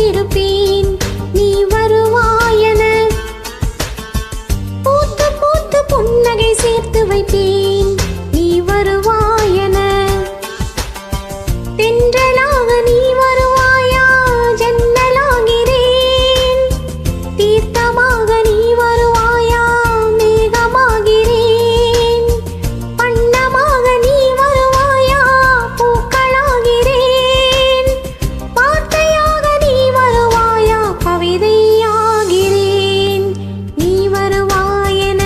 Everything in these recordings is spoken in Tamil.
பூத்திருப்பேன் நீ வருவாயென பூத்து பூத்து புன்னகை சேர்த்து வைப்பேன் நீ வருவாயென தென்றலாக நீ வருவாயா ஜன்னலாகிறேன் தீர்த்தமாக நீ வருவாயா மேகமாகிறேன் வண்ணமாக நீ வருவாயா பூக்களாகிறேன் வார்த்தையாக நீ வருவாயா கவிதையாகிறேன் நீ வருவாயென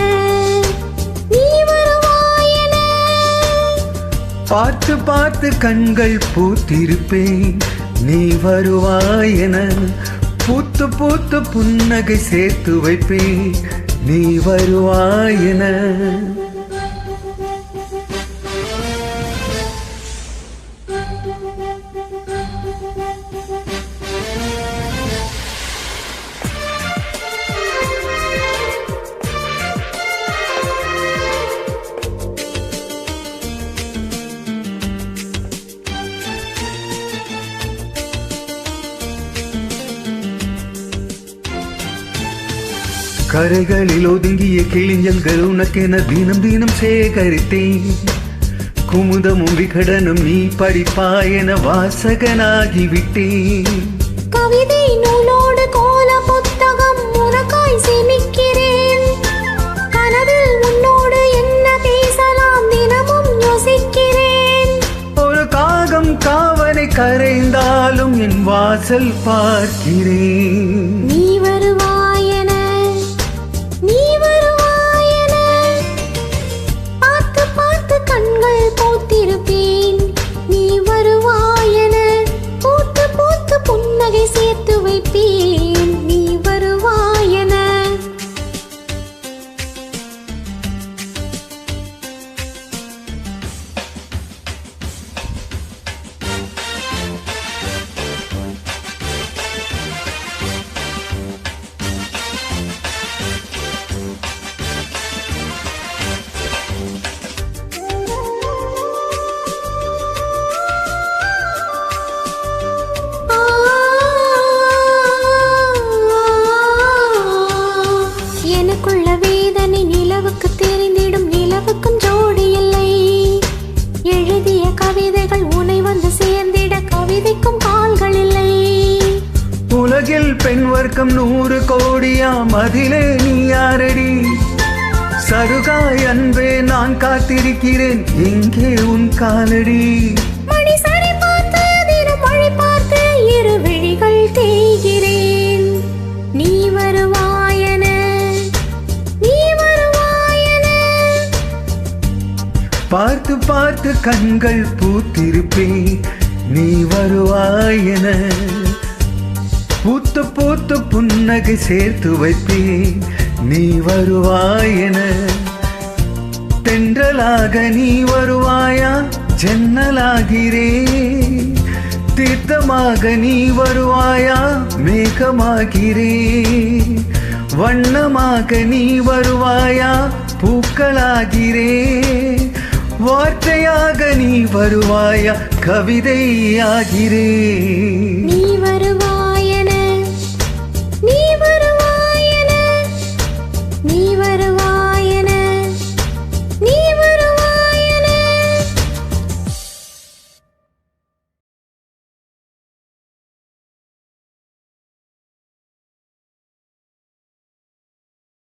பார்த்து பார்த்து கண்கள் பூத்திருப்பேன் நீ வருவாயென பூத்து பூத்து புன்னகை சேர்த்து வைப்பேன் நீ வருவாயென கரைகளில் ஒதுங்கிய கிளிஞ்சல்கள் உனக்கென தினம் தினம் சேகரித்தேன் குமுதமும் விகடனும் நீ படிப்பாயென வாசகனாகிவிட்டேன் கவிதை நூலோடு கோல புத்தகம் உனக்காய் சேமிக்கிறேன் கனவில் உன்னோடு என்ன பேசலாம் தினமும் யோசிக்கிறேன் ஒரு காகம் காவனை கரைந்தாலும் என் வாசல் பார்க்கிறேன் நீ வருவாயென பார்த்து பார்த்து கண்கள் பூத்திருப்பேன் நீ வருவாயென பூத்து பூத்து புன்னகை சேர்த்து வைப்பேன் நீ வருவாயென எனக்குள்ள வேதனை நிலவுக்கு தெரிந்திடும் நிலவுக்கும் ஜோடி இல்லை எழுதிய கவிதைகள் உனை வந்து சேர்ந்திட கவிதைக்கும் கால்கள் இல்லை உலகில் பெண் வர்க்கம் 100 கோடியாம் அதிலே நீ யாரடி சருகாய் அன்பே நான் காத்திருக்கிறேன் எங்கே உன் காலடி மணி சரி பார்த்து தினம் மழை பார்த்து இரு விழிகள் தேய்கிறேன் நீ வருவாயென பார்த்து பார்த்து கண்கள் பூத்திருப்பேன் நீ வருவாயென பூத்து பூத்து புன்னகை சேர்த்து வைப்பேன் நீ வருவாயென தென்றலாக நீ வருவாயா ஜன்னலாகிறேன் தீர்த்தமாக நீ வருவாயா மேகமாகிறேன் வண்ணமாக நீ வருவாயா பூக்களாகிறேன் வார்த்தையாக நீ வருவாயா கவிதையாகிறேன் நீ வருவாய்